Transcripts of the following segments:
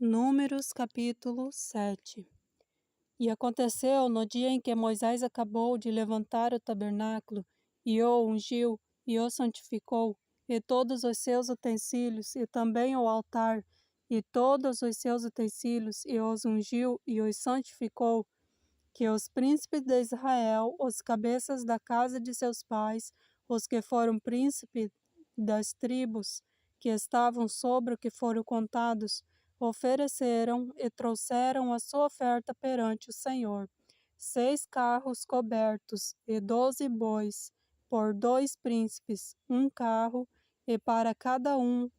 Números capítulo 7. E aconteceu no dia em que Moisés acabou de levantar o tabernáculo, e o ungiu, e o santificou, e todos os seus utensílios, e também o altar, e todos os seus utensílios, e os ungiu, e os santificou, que os príncipes de Israel, os cabeças da casa de seus pais, os que foram príncipes das tribos, que estavam sobre o que foram contados, ofereceram e trouxeram a sua oferta perante o Senhor: 6 carros cobertos e 12 bois, por 2 príncipes, um carro, e para cada um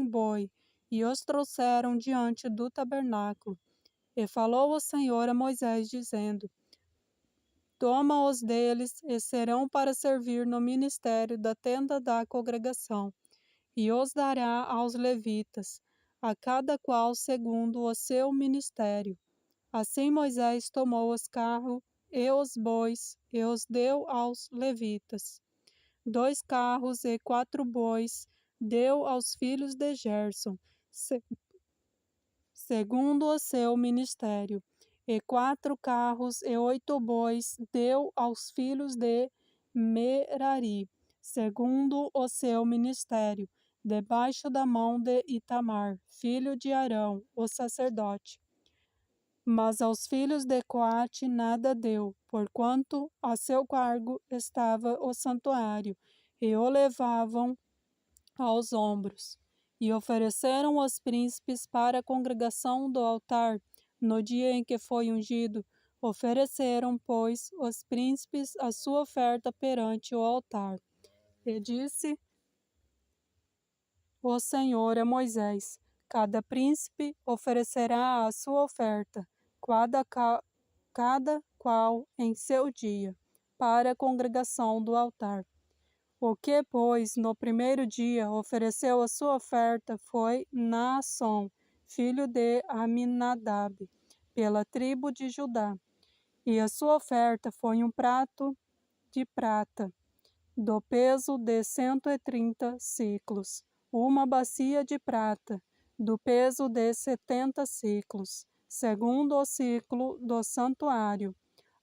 boi, e os trouxeram diante do tabernáculo. E falou o Senhor a Moisés, dizendo: Toma-os deles, e serão para servir no ministério da tenda da congregação, e os dará aos levitas, a cada qual segundo o seu ministério. Assim Moisés tomou os carros e os bois, e os deu aos levitas. 2 carros e 4 bois deu aos filhos de Gerson, segundo o seu ministério, e 4 carros e 8 bois deu aos filhos de Merari, segundo o seu ministério, debaixo da mão de Itamar, filho de Arão, o sacerdote. Mas aos filhos de Coate nada deu, porquanto a seu cargo estava o santuário, e o levavam aos ombros. E ofereceram os príncipes para a congregação do altar, no dia em que foi ungido. Ofereceram, pois, os príncipes a sua oferta perante o altar. E disse o Senhor a Moisés: Cada príncipe oferecerá a sua oferta, cada qual em seu dia, para a congregação do altar. O que, pois, no primeiro dia ofereceu a sua oferta foi Naasson, filho de Aminadab, pela tribo de Judá. E a sua oferta foi um prato de prata, do peso de 130 siclos, uma bacia de prata, do peso de 70 siclos, segundo o ciclo do santuário,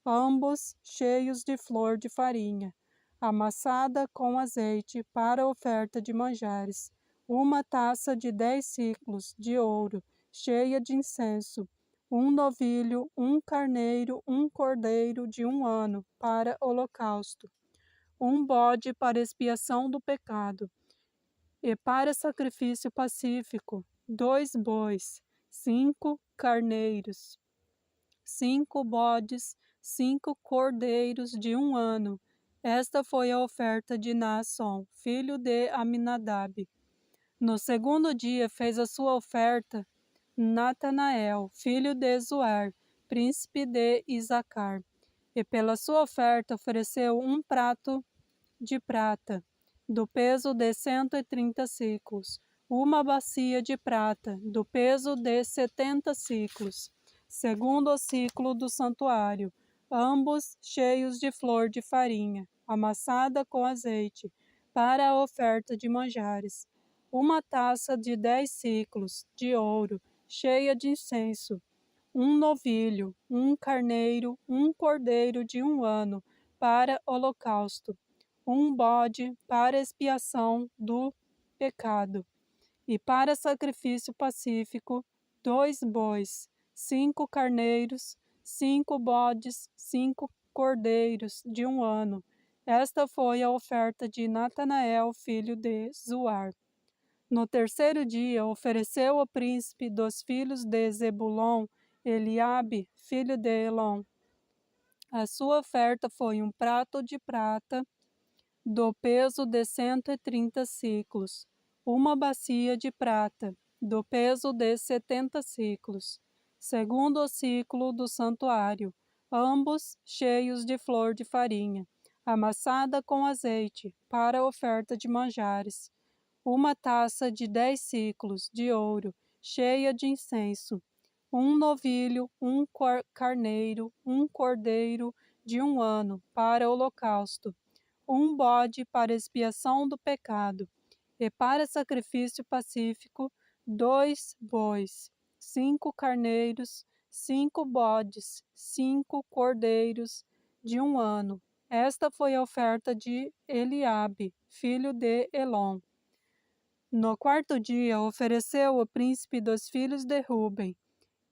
ambos cheios de flor de farinha, amassada com azeite para oferta de manjares, uma taça de 10 siclos de ouro, cheia de incenso, um novilho, um carneiro, um cordeiro de 1 ano para holocausto, um bode para expiação do pecado, e para sacrifício pacífico, 2 bois, 5 carneiros, 5 bodes, 5 cordeiros de 1 ano. Esta foi a oferta de Naasson, filho de Aminadab. No segundo dia fez a sua oferta Natanael, filho de Zuar, príncipe de Isacar. E pela sua oferta ofereceu um prato de prata, do peso de 130 siclos, uma bacia de prata, do peso de 70 siclos, segundo o ciclo do santuário, ambos cheios de flor de farinha, amassada com azeite, para a oferta de manjares, uma taça de 10 siclos de ouro, cheia de incenso, um novilho, um carneiro, um cordeiro de 1 ano, para holocausto, um bode para expiação do pecado, e para sacrifício pacífico, 2 bois, 5 carneiros, 5 bodes, 5 cordeiros de 1 ano. Esta foi a oferta de Natanael, filho de Zuar. No terceiro dia, ofereceu o príncipe dos filhos de Zebulon, Eliabe, filho de Elon. A sua oferta foi um prato de prata, do peso de 130 siclos, uma bacia de prata, do peso de 70 siclos, segundo o ciclo do santuário, ambos cheios de flor de farinha, amassada com azeite, para oferta de manjares, uma taça de 10 siclos de ouro, cheia de incenso, um novilho, um carneiro, um cordeiro de 1 ano, para holocausto, um bode para expiação do pecado, e para sacrifício pacífico, 2 bois, 5 carneiros, 5 bodes, 5 cordeiros de 1 ano. Esta foi a oferta de Eliabe, filho de Elon. No 4º dia, ofereceu o príncipe dos filhos de Ruben,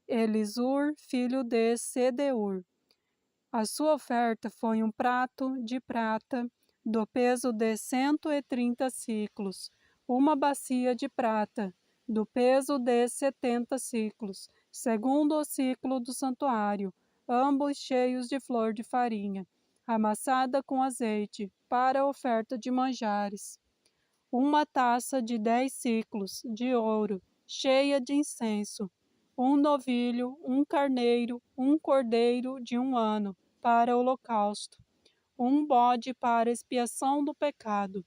Elisur, filho de Sedeur. A sua oferta foi um prato de prata do peso de 130 siclos, uma bacia de prata do peso de 70 siclos, segundo o ciclo do santuário, ambos cheios de flor de farinha, amassada com azeite, para a oferta de manjares. Uma taça de 10 siclos de ouro, cheia de incenso, um novilho, um carneiro, um cordeiro de 1 ano, para holocausto, um bode para expiação do pecado,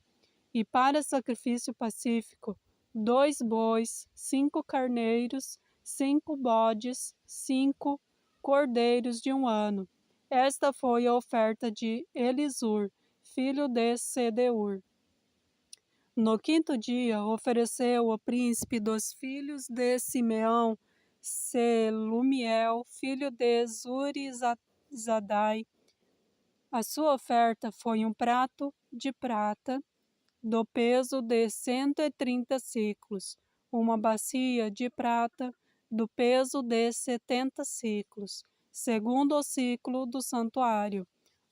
e para sacrifício pacífico, 2 bois, 5 carneiros, 5 bodes, 5 cordeiros de 1 ano. Esta foi a oferta de Elisur, filho de Sedeur. No 5º dia, ofereceu o príncipe dos filhos de Simeão, Selumiel, filho de Zurizadai. A sua oferta foi um prato de prata do peso de 130 siclos, uma bacia de prata do peso de 70 siclos, segundo o ciclo do santuário,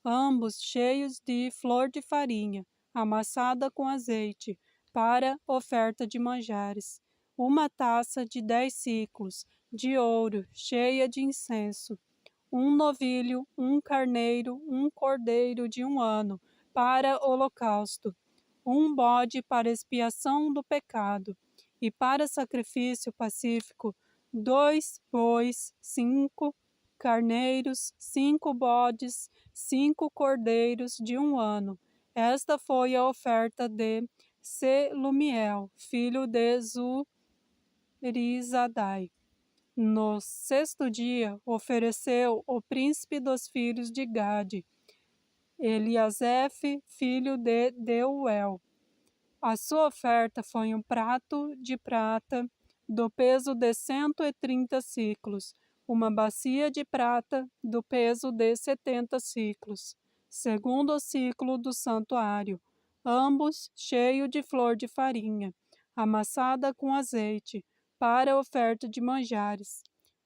ambos cheios de flor de farinha, amassada com azeite, para oferta de manjares. Uma taça de 10 siclos de ouro, cheia de incenso. Um novilho, um carneiro, um cordeiro de 1 ano, para holocausto. Um bode para expiação do pecado. E para sacrifício pacífico, 2 bois, 5 carneiros, 5 bodes, 5 cordeiros de 1 ano. Esta foi a oferta de Selumiel, filho de Zurizadai. No 6º dia, ofereceu o príncipe dos filhos de Gade, Eliasef, filho de Deuel. A sua oferta foi um prato de prata do peso de 130 siclos, uma bacia de prata do peso de 70 siclos, segundo o ciclo do santuário, ambos cheios de flor de farinha, amassada com azeite, para a oferta de manjares.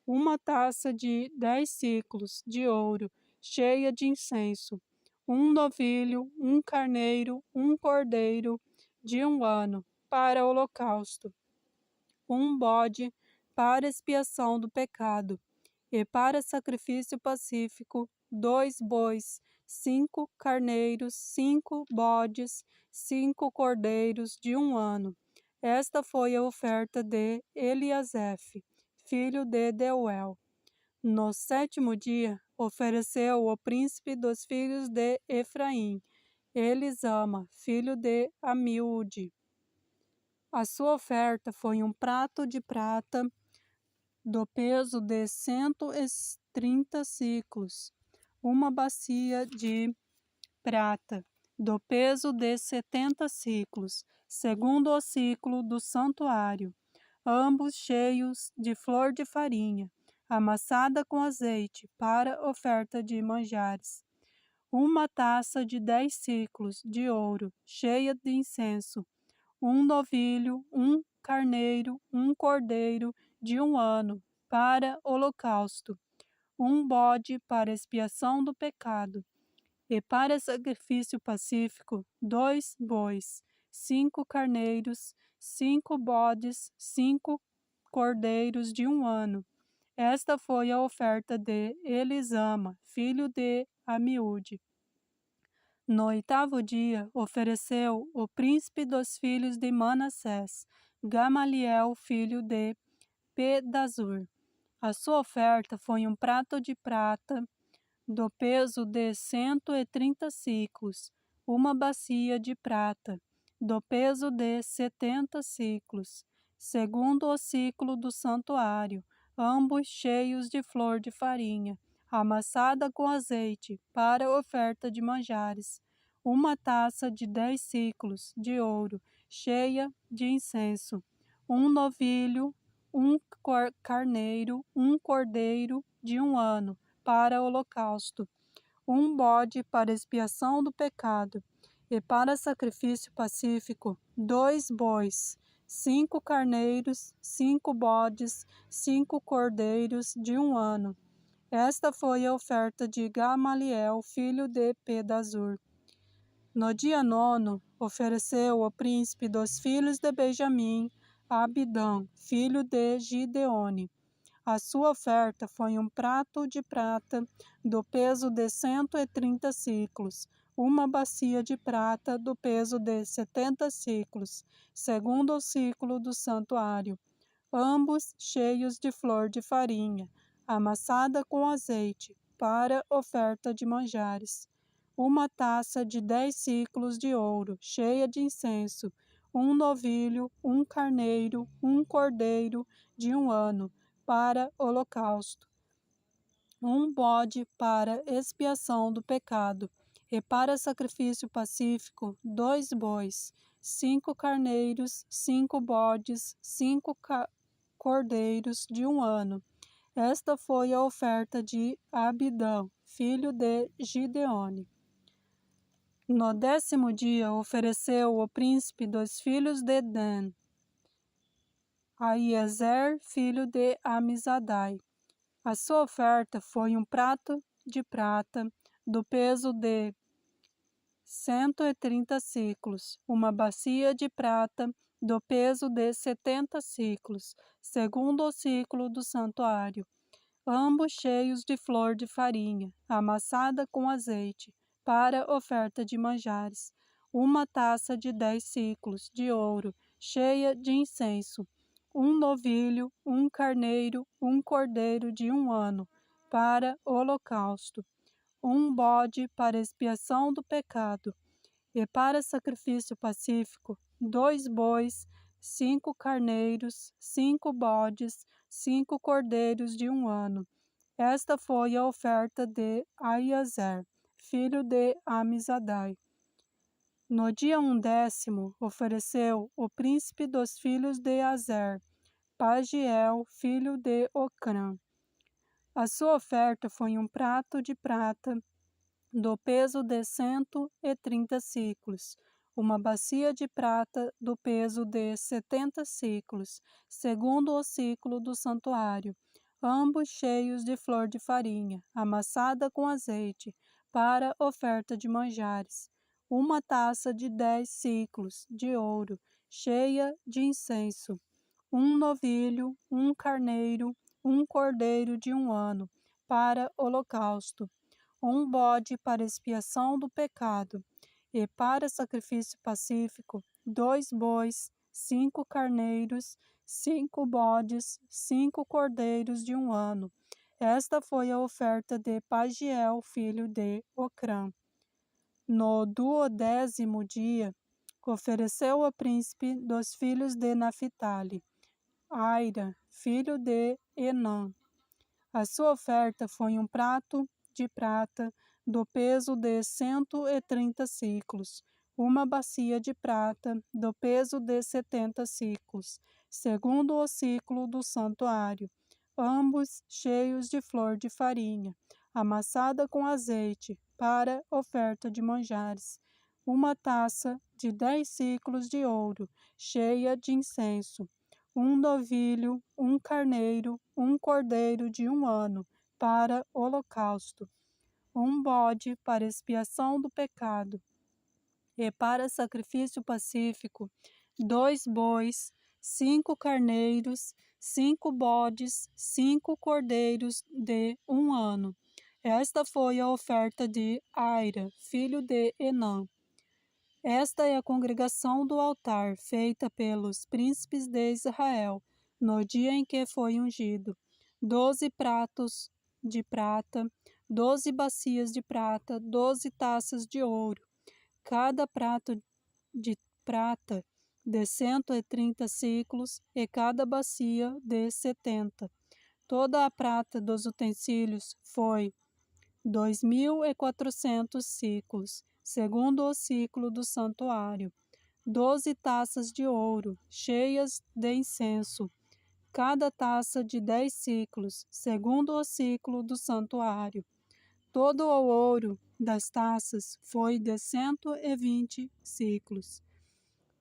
Uma taça de 10 siclos de ouro, cheia de incenso. Um novilho, um carneiro, um cordeiro de 1 ano, para holocausto, um bode para expiação do pecado, e para sacrifício pacífico, 2 bois, 5 carneiros, 5 bodes, 5 cordeiros de 1 ano. Esta foi a oferta de Eliasef, filho de Deuel. No 7º dia, ofereceu o príncipe dos filhos de Efraim, Elisama, filho de Amiúde. A sua oferta foi um prato de prata do peso de 130 siclos, uma bacia de prata do peso de 70 siclos, segundo o ciclo do santuário, ambos cheios de flor de farinha, amassada com azeite, para oferta de manjares. Uma taça de 10 siclos de ouro, cheia de incenso. Um novilho, um carneiro, um cordeiro de 1 ano, para holocausto. Um bode para expiação do pecado. E para sacrifício pacífico, 2 bois, 5 carneiros, 5 bodes, 5 cordeiros de 1 ano. Esta foi a oferta de Elisama, filho de Amiúde. No 8º dia, ofereceu o príncipe dos filhos de Manassés, Gamaliel, filho de Pedazur. A sua oferta foi um prato de prata do peso de 130 siclos, uma bacia de prata do peso de 70 siclos, segundo o ciclo do santuário, ambos cheios de flor de farinha, amassada com azeite, para oferta de manjares. Uma taça de 10 siclos de ouro, cheia de incenso. Um novilho, um carneiro, um cordeiro de 1 ano, para holocausto, um bode para expiação do pecado, e para sacrifício pacífico, 2 bois, 5 carneiros, 5 bodes, 5 cordeiros de 1 ano. Esta foi a oferta de Gamaliel, filho de Pedazur. No dia 9, ofereceu o príncipe dos filhos de Benjamim, Abidã, filho de Gideone. A sua oferta foi um prato de prata do peso de 130 siclos, uma bacia de prata do peso de 70 siclos, segundo o ciclo do santuário, ambos cheios de flor de farinha, amassada com azeite, para oferta de manjares. Uma taça de 10 siclos de ouro, cheia de incenso, um novilho, um carneiro, um cordeiro de 1 ano, para holocausto, um bode para expiação do pecado, e para sacrifício pacífico, 2 bois, 5 carneiros, 5 bodes, 5 cordeiros de 1 ano. Esta foi a oferta de Abidã, filho de Gideone. No 10º dia, ofereceu o príncipe dos filhos de Dan, Aiezer, filho de Amizadai. A sua oferta foi um prato de prata do peso de 130 siclos, uma bacia de prata do peso de 70 siclos, segundo o ciclo do santuário, ambos cheios de flor de farinha, amassada com azeite, para oferta de manjares, uma taça de 10 siclos de ouro, cheia de incenso, um novilho, um carneiro, um cordeiro de 1 ano, para holocausto, um bode para expiação do pecado, e para sacrifício pacífico, 2 bois, 5 carneiros, 5 bodes, 5 cordeiros de 1 ano. Esta foi a oferta de Aiezer, filho de Amizadai. No dia 10º, ofereceu o príncipe dos filhos de Azer, Pagiel, filho de Ocrã. A sua oferta foi um prato de prata do peso de 130 siclos, uma bacia de prata do peso de 70 siclos, segundo o ciclo do santuário, ambos cheios de flor de farinha, amassada com azeite, para oferta de manjares, uma taça de 10 siclos de ouro, cheia de incenso, um novilho, um carneiro, um cordeiro de 1 ano, para holocausto, um bode para expiação do pecado, e para sacrifício pacífico, 2 bois, 5 carneiros, 5 bodes, 5 cordeiros de 1 ano. Esta foi a oferta de Pagiel, filho de Ocrã. No 12º dia, ofereceu ao príncipe dos filhos de Naphtali, Aira, filho de Enã. A sua oferta foi um prato de prata do peso de 130 siclos, uma bacia de prata do peso de 70 siclos, segundo o ciclo do santuário, ambos cheios de flor de farinha, amassada com azeite, para oferta de manjares, uma taça de 10 siclos de ouro, cheia de incenso, um novilho, um carneiro, um cordeiro de 1 ano, para holocausto, um bode para expiação do pecado, e para sacrifício pacífico, 2 bois, 5 carneiros, 5 bodes, 5 cordeiros de 1 ano. Esta foi a oferta de Aira, filho de Enã. Esta é a congregação do altar, feita pelos príncipes de Israel, no dia em que foi ungido: 12 pratos de prata, 12 bacias de prata, 12 taças de ouro, cada prato de prata de 130 siclos e cada bacia de 70. Toda a prata dos utensílios foi 2.400 siclos, segundo o ciclo do santuário. 12 taças de ouro, cheias de incenso, cada taça de 10 siclos, segundo o ciclo do santuário. Todo o ouro das taças foi de 120 siclos.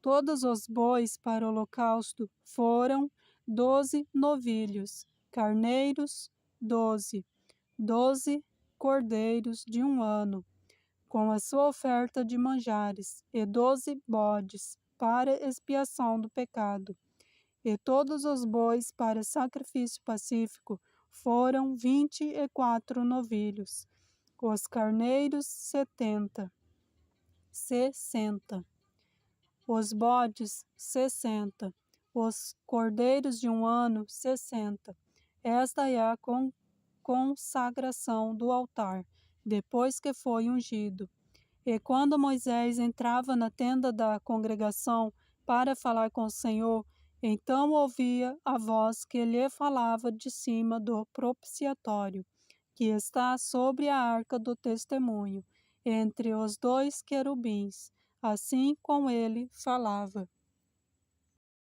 Todos os bois para o holocausto foram 12 novilhos, carneiros 12 cordeiros de 1 ano, com a sua oferta de manjares, e 12 bodes para expiação do pecado. E todos os bois para sacrifício pacífico foram 24 novilhos, os carneiros 60, os bodes 60, os cordeiros de 1 ano 60. Esta é a consagração do altar, depois que foi ungido. E quando Moisés entrava na tenda da congregação para falar com o Senhor, então ouvia a voz que lhe falava de cima do propiciatório, que está sobre a arca do testemunho, entre os 2 querubins, assim como ele falava.